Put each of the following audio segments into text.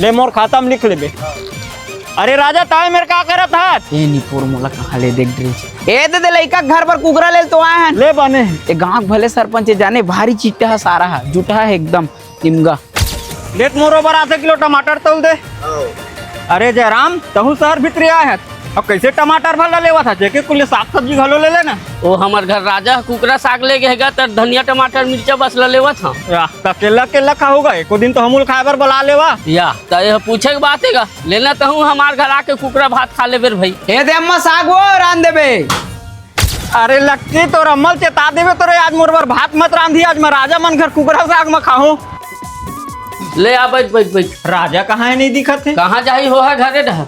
ले मोर खाता में लिख लेबे। अरे राजा ताए मेरे का करत हाथ ए निपोर मोला कहाँ ले देख ड्रेस ए दे लइका घर पर कुकरा ले तो आए हैं ले बने ए गांव भले सरपंच जाने भारी चिट्टा है सारा है जुटा है एकदम निमगा लेट मोरो बर आधे किलो टमाटर तोल दे। अरे जयराम तहु शहर भीतर आए हैं अब कैसे टमाटर भला लेवा था जेके कुल साग सब्जी घलो ले लेना। ओ हमार घर राजा कुकरा साग ले गएगा तो धनिया टमाटर मिर्चा बस ला लेवा था केला केला खाओगा एको दिन तो हमूल खाए बर बुला लेवा या तो यह पूछे के बात है लेना तो हूँ हमार घर आके कुकरा भात खा ले बेर भाई। ए दे अम्मा साग वो रान देबे। अरे लक्की तो अम्मल चेता देवे तो आज मोर बर भात मत रांधी आज मैं राजा मन घर कुकरा साग में खाऊं। ले आ बैठ बैठ बैठ। राजा कहाँ है नहीं दिखत है कहाँ जाही हो है घरे रह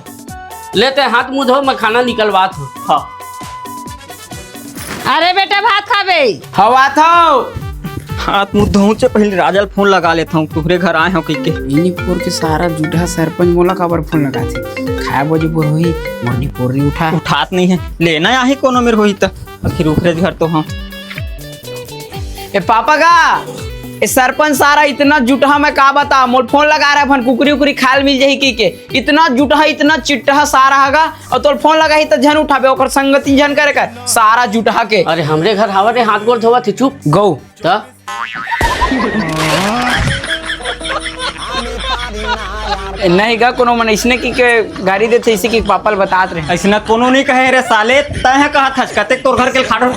लेते हाथ मुँह धो मैं खाना निकलवात हूँ। हाँ अरे बेटा भात खाबे हवा था हाथ मुँह धोऊं से पहले राजा फोन लगा लेता हूँ तुहरे घर आए हो के निपोर के सारा जुटा सरपंच मोला काबर फोन लगा थे खाए बजे बोर होई मोरनी पोरी उठात नहीं है लेना आही कोनो मेरे होई त आखिर उखरे घर तो हाँ। ए पापा का ए सरपंच सारा इतना जुटहा मैं का बता मोर फोन लगा रहा है कुकरी उकरी खाल मिल जाही की के इतना जुटहा इतना चिट्टा सारा हैगा और तोर फोन लगा ही तो झन उठाबे ओकर संगति झन करे कर सारा जुटहा के। अरे हमरे घर हवा रे हाथ गोड़ धोवा थे चुप गौ तो नहीं गा कोनो मन इसने की के गाड़ी देते इसी की पापल बतात रहे ऐसा कोनो नहीं कहे रे साले तय कहा था कते तोर घर के खाड़ो